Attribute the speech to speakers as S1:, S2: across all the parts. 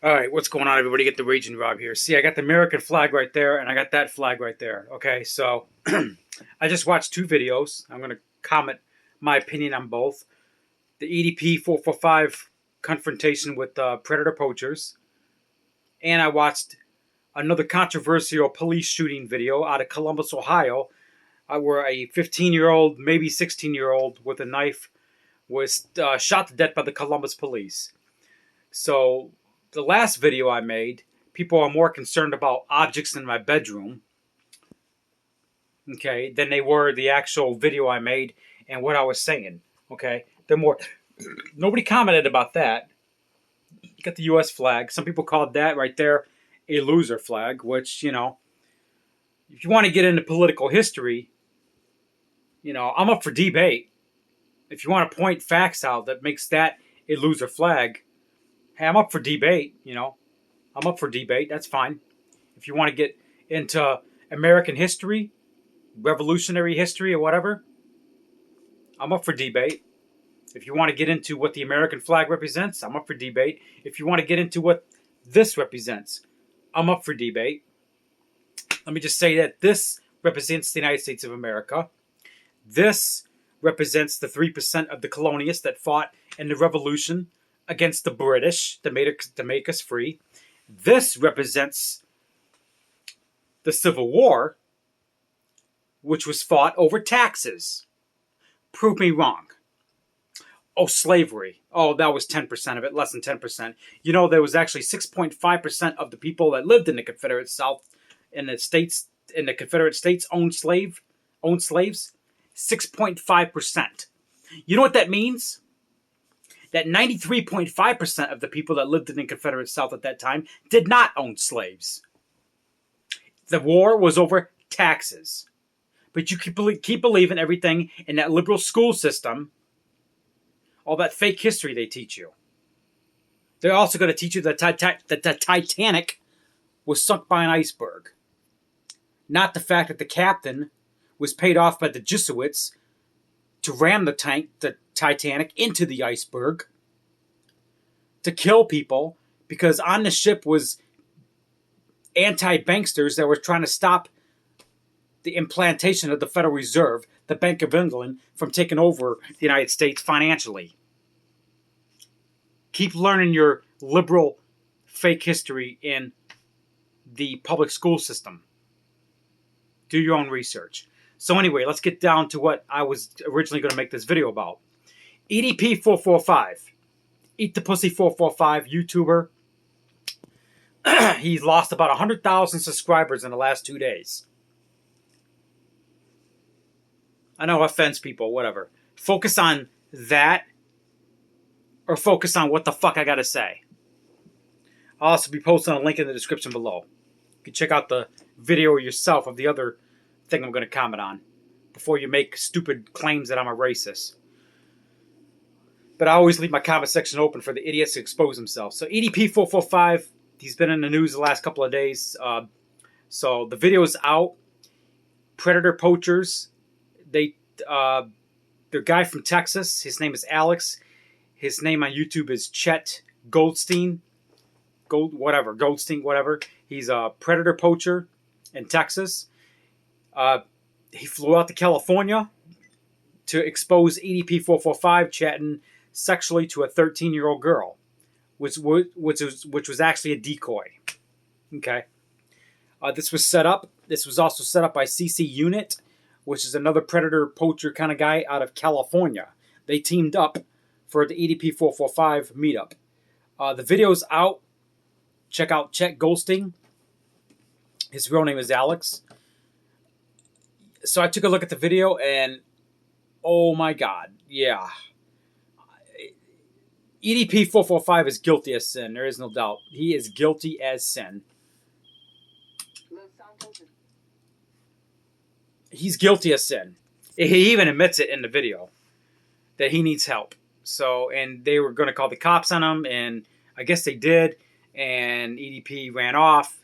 S1: All right, what's going on, everybody? Get the Raging Rob here. See, I got the American flag right there, and I got that flag right there. Okay, so I just watched two videos. I'm going to comment my opinion on both. The EDP445 confrontation with predator poachers, and I watched another controversial police shooting video out of Columbus, Ohio, where a 15-year-old, maybe 16-year-old with a knife was shot to death by the Columbus police. So the last video I made, people are more concerned about objects in my bedroom, okay, than they were the actual video I made and what I was saying, okay? They're more. Nobody commented about that. You got the U.S. flag. Some people called that right there a loser flag, which, if you want to get into political history, I'm up for debate. If you want to point facts out that makes that a loser flag, hey, I'm up for debate, I'm up for debate. That's fine. If you want to get into American history, revolutionary history, or whatever, I'm up for debate. If you want to get into what the American flag represents, I'm up for debate. If you want to get into what this represents, I'm up for debate. Let me just say that this represents the United States of America. This represents the 3% of the colonists that fought in the Revolution against the British to make us free. This represents the Civil War, which was fought over taxes. Prove me wrong. Oh, slavery. Oh, that was 10% of it, less than 10%. There was actually 6.5% of the people that lived in the Confederate South, in the Confederate States owned slaves. 6.5%. You know what that means? That 93.5% of the people that lived in the Confederate South at that time did not own slaves. The war was over taxes. But you keep believing everything in that liberal school system, all that fake history they teach you. They're also going to teach you that the Titanic was sunk by an iceberg. Not the fact that the captain was paid off by the Jesuits to ram the Titanic into the iceberg to kill people, because on the ship was anti-banksters that were trying to stop the implantation of the Federal Reserve, the Bank of England, from taking over the United States financially. Keep learning your liberal fake history in the public school system. Do your own research. So anyway, let's get down to what I was originally going to make this video about. EDP445. Eat the Pussy 445 YouTuber. He's lost about 100,000 subscribers in the last 2 days. I know, offends people, whatever. Focus on that, or focus on what the fuck I gotta say. I'll also be posting a link in the description below. You can check out the video yourself of the other thing I'm going to comment on before you make stupid claims that I'm a racist. But I always leave my comment section open for the idiots to expose themselves. So EDP445, he's been in the news the last couple of days. So the video is out. Predator poachers. The guy from Texas. His name is Alex. His name on YouTube is Chet Goldstein. Goldstein, whatever. He's a predator poacher in Texas. He flew out to California to expose EDP445 chatting sexually to a 13-year-old girl, which was actually a decoy. Okay. This was set up. This was also set up by CC Unit, which is another predator poacher kind of guy out of California. They teamed up for the EDP445 meetup. The video's out. Check out Chet Goldstein. His real name is Alex. So I took a look at the video and, oh my God, yeah. EDP445 is guilty as sin. There is no doubt. He is guilty as sin. He's guilty as sin. He even admits it in the video that he needs help. So, and they were going to call the cops on him, and I guess they did, and EDP ran off.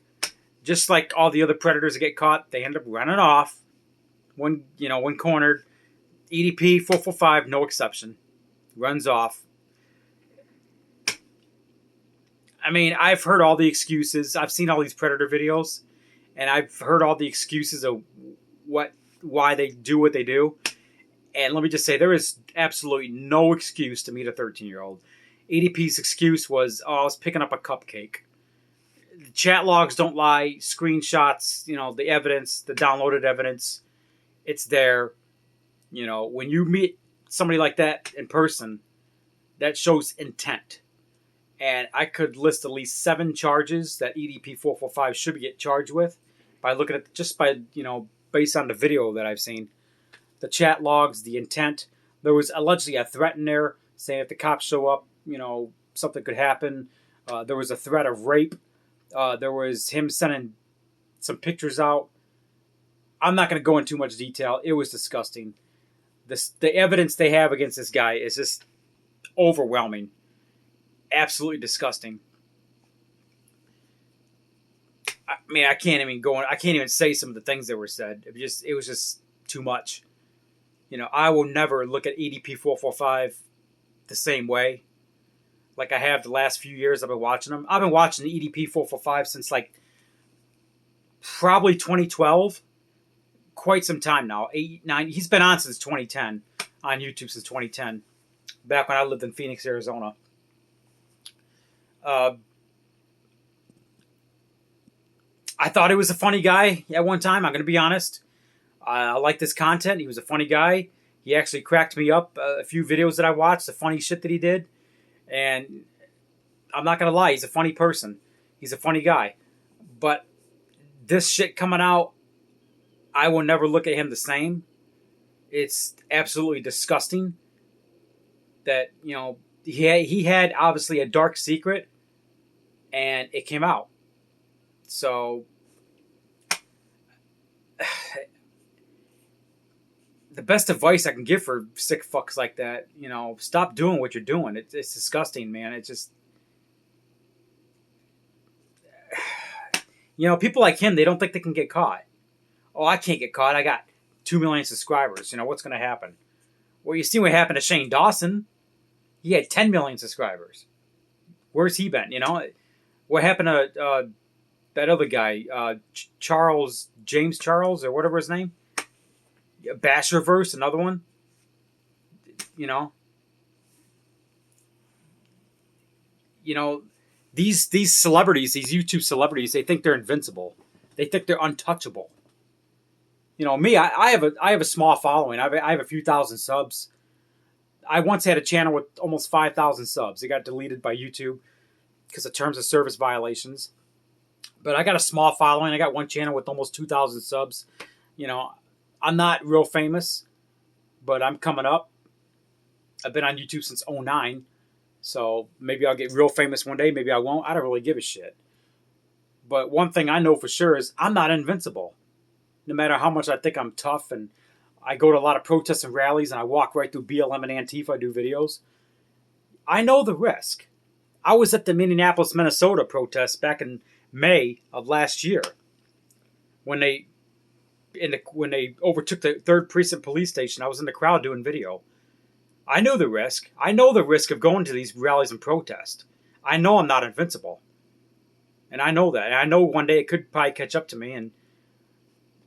S1: Just like all the other predators that get caught, they end up running off. When cornered. EDP445, no exception. Runs off. I mean, I've heard all the excuses. I've seen all these Predator videos, and I've heard all the excuses of why they do what they do. And let me just say, there is absolutely no excuse to meet a 13-year-old. EDP's excuse was, oh, I was picking up a cupcake. The chat logs don't lie. Screenshots, the evidence, the downloaded evidence, it's there. When you meet somebody like that in person, that shows intent. And I could list at least 7 charges that EDP445 should get charged with by looking at based on the video that I've seen. The chat logs, the intent. There was allegedly a threat in there saying if the cops show up, something could happen. There was a threat of rape. There was him sending some pictures out. I'm not going to go into too much detail. It was disgusting. The evidence they have against this guy is just overwhelming. Absolutely disgusting. I mean, I can't even say some of the things that were said. It was just too much. I will never look at EDP445 the same way like I have the last few years I've been watching them. I've been watching the EDP445 since probably 2012. Quite some time now. 8, 9. He's been on since 2010. On YouTube since 2010. Back when I lived in Phoenix, Arizona. I thought he was a funny guy at one time. I'm going to be honest. I liked his content. He was a funny guy. He actually cracked me up a few videos that I watched, the funny shit that he did. And I'm not going to lie, he's a funny person. He's a funny guy. But this shit coming out, I will never look at him the same. It's absolutely disgusting that, he had obviously a dark secret and it came out. So the best advice I can give for sick fucks like that, stop doing what you're doing. It's disgusting, man. It's just, people like him, they don't think they can get caught. Oh, I can't get caught. I got 2 million subscribers. What's going to happen? Well, you see what happened to Shane Dawson. He had 10 million subscribers. Where's he been? What happened to that other guy, James Charles, or whatever his name? Bashverse, another one. These celebrities, these YouTube celebrities, they think they're invincible. They think they're untouchable. Me, I have a small following. I have a few thousand subs. I once had a channel with almost 5,000 subs. It got deleted by YouTube because of terms of service violations. But I got a small following. I got one channel with almost 2,000 subs. I'm not real famous, but I'm coming up. I've been on YouTube since 2009. So maybe I'll get real famous one day. Maybe I won't. I don't really give a shit. But one thing I know for sure is I'm not invincible. No matter how much I think I'm tough, and I go to a lot of protests and rallies, and I walk right through BLM and Antifa, I do videos. I know the risk. I was at the Minneapolis, Minnesota protest back in May of last year when they overtook the 3rd Precinct Police Station. I was in the crowd doing video. I knew the risk. I know the risk of going to these rallies and protests. I know I'm not invincible. And I know that. And I know one day it could probably catch up to me and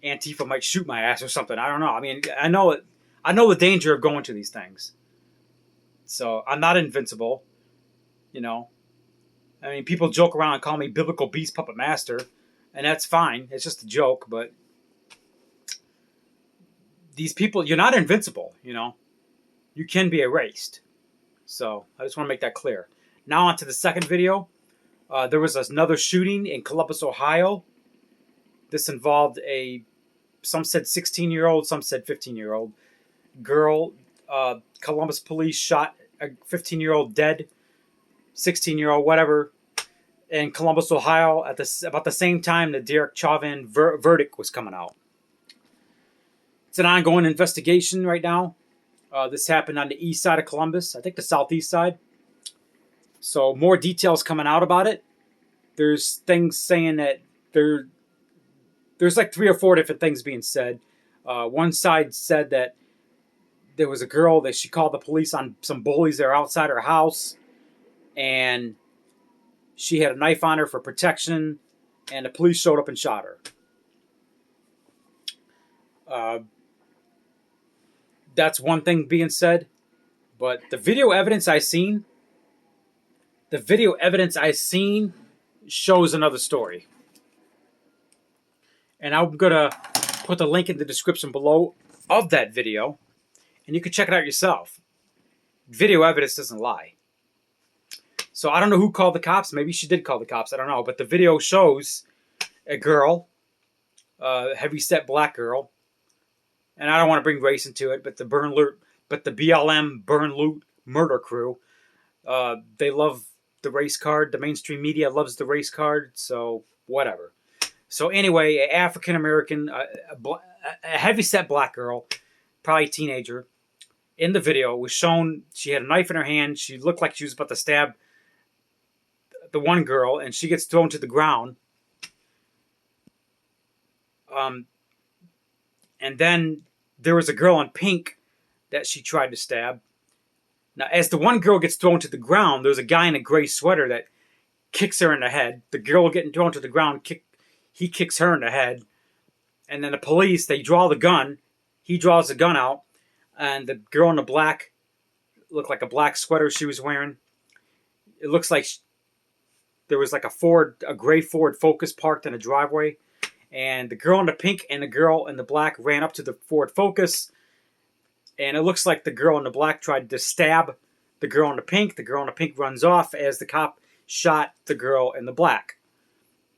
S1: Antifa might shoot my ass or something. I don't know. I mean, I know the danger of going to these things. So I'm not invincible. I mean, people joke around and call me Biblical Beast Puppet Master. And that's fine. It's just a joke. But these people, you're not invincible, You can be erased. So I just want to make that clear. Now on to the second video. There was another shooting in Columbus, Ohio. This involved some said 16-year-old, some said 15-year-old girl. Columbus police shot a 15-year-old dead, 16-year-old, whatever, in Columbus, Ohio at about the same time the Derek Chauvin verdict was coming out. It's an ongoing investigation right now. This happened on the east side of Columbus, I think the southeast side. So more details coming out about it. There's things saying that there's like 3 or 4 different things being said. One side said that there was a girl that she called the police on some bullies that are outside her house, and she had a knife on her for protection, and the police showed up and shot her. That's one thing being said, but the video evidence I seen shows another story. And I'm going to put the link in the description below of that video, and you can check it out yourself. Video evidence doesn't lie. So I don't know who called the cops. Maybe she did call the cops. I don't know. But the video shows a girl, a heavy-set black girl, and I don't want to bring race into it, but the BLM burn loot murder crew, they love the race card. The mainstream media loves the race card, so whatever. So anyway, an African-American, a heavy-set black girl, probably a teenager, in the video was shown she had a knife in her hand. She looked like she was about to stab the one girl, and she gets thrown to the ground. And then there was a girl in pink that she tried to stab. Now, as the one girl gets thrown to the ground, there's a guy in a gray sweater that kicks her in the head. The girl getting thrown to the ground, he kicks her in the head. And then the police, they draw the gun. He draws the gun out. And the girl in the black, looked like a black sweater she was wearing. It looks like there was like a gray Ford Focus parked in a driveway. And the girl in the pink and the girl in the black ran up to the Ford Focus. And it looks like the girl in the black tried to stab the girl in the pink. The girl in the pink runs off as the cop shot the girl in the black.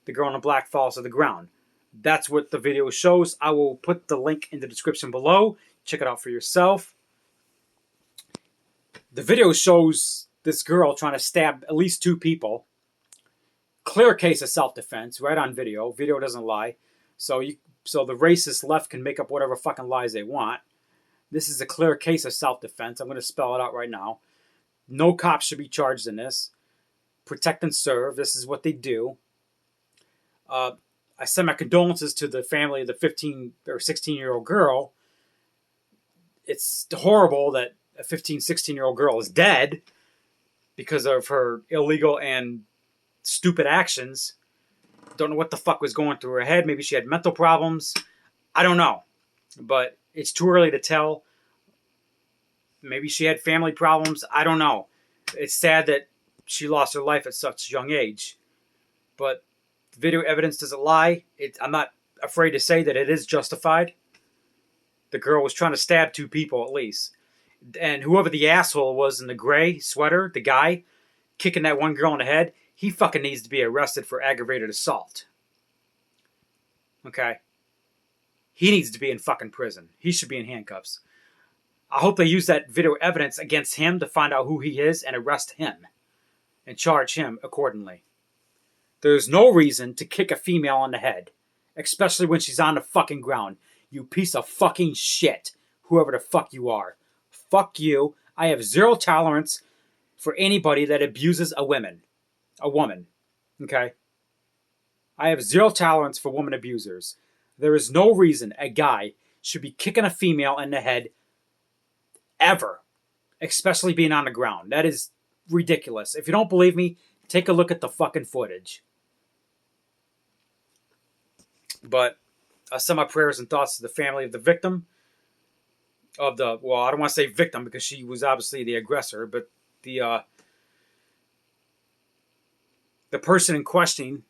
S1: The girl in the black falls to the ground. That's what the video shows. I will put the link in the description below. Check it out for yourself. The video shows this girl trying to stab at least 2 people. Clear case of self-defense, right on video. Video doesn't lie. So the racist left can make up whatever fucking lies they want. This is a clear case of self-defense. I'm going to spell it out right now. No cops should be charged in this. Protect and serve. This is what they do. I send my condolences to the family of the 15 or 16-year-old girl. It's horrible that a 15, 16-year-old girl is dead because of her illegal and stupid actions. Don't know what the fuck was going through her head. Maybe she had mental problems. I don't know. But it's too early to tell. Maybe she had family problems. I don't know. It's sad that she lost her life at such a young age. But video evidence doesn't lie. I'm not afraid to say that it is justified. The girl was trying to stab 2 people at least. And whoever the asshole was in the gray sweater, the guy kicking that one girl in the head, he fucking needs to be arrested for aggravated assault. Okay? He needs to be in fucking prison. He should be in handcuffs. I hope they use that video evidence against him to find out who he is and arrest him. And charge him accordingly. There's no reason to kick a female in the head. Especially when she's on the fucking ground. You piece of fucking shit. Whoever the fuck you are. Fuck you. I have zero tolerance for anybody that abuses a woman. Okay? I have zero tolerance for woman abusers. There is no reason a guy should be kicking a female in the head ever. Especially being on the ground. That is ridiculous. If you don't believe me, take a look at the fucking footage. But I send my prayers and thoughts to the family of the victim. I don't want to say victim because she was obviously the aggressor, but the person in questioning.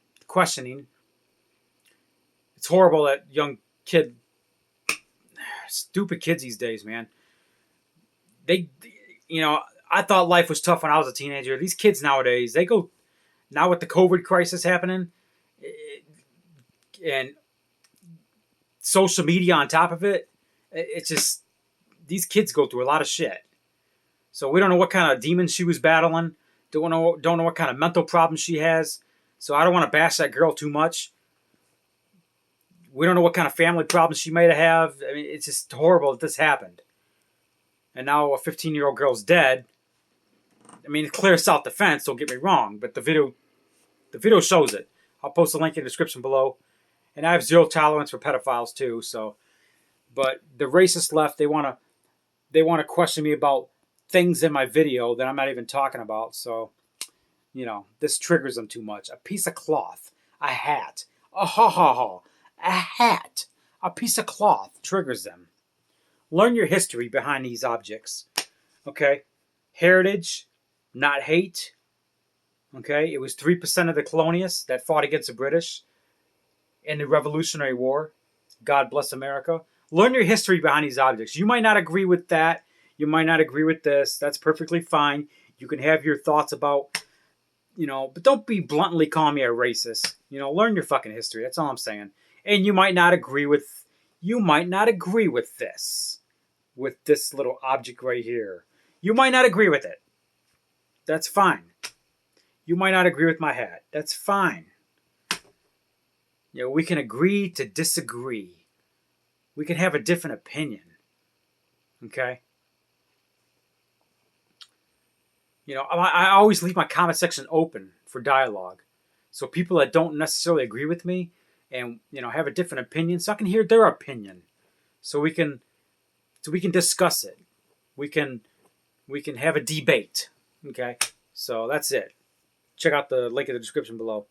S1: It's horrible that young kid, stupid kids these days, man. I thought life was tough when I was a teenager. These kids nowadays, now with the COVID crisis happening, and social media on top of it, it's just, these kids go through a lot of shit. So we don't know what kind of demons she was battling. Don't know what kind of mental problems she has. So I don't want to bash that girl too much. We don't know what kind of family problems she might have. I mean, it's just horrible that this happened. And now a 15-year-old girl's dead. I mean, it's clear self-defense, don't get me wrong, but the video shows it. I'll post a link in the description below. And I have zero tolerance for pedophiles too, so. But the racist left, they want to question me about things in my video that I'm not even talking about, so You know, this triggers them too much. A piece of cloth, a hat, a ha ha ha, a hat, a piece of cloth triggers them. Learn your history behind these objects. Okay? Heritage, not hate. Okay? It was 3% of the colonists that fought against the British in the Revolutionary War. God bless America. Learn your history behind these objects. You might not agree with that. You might not agree with this. That's perfectly fine. You can have your thoughts about, you know, but don't be bluntly calling me a racist. You know, learn your fucking history. That's all I'm saying. And you might not agree with this little object right here. You might not agree with it. That's fine. You might not agree with my hat. That's fine. You know, we can agree to disagree. We can have a different opinion. Okay? You know, I always leave my comment section open for dialogue. So people that don't necessarily agree with me and, you know, have a different opinion, so I can hear their opinion. So we can discuss it. We can have a debate. Okay? So that's it. Check out the link in the description below.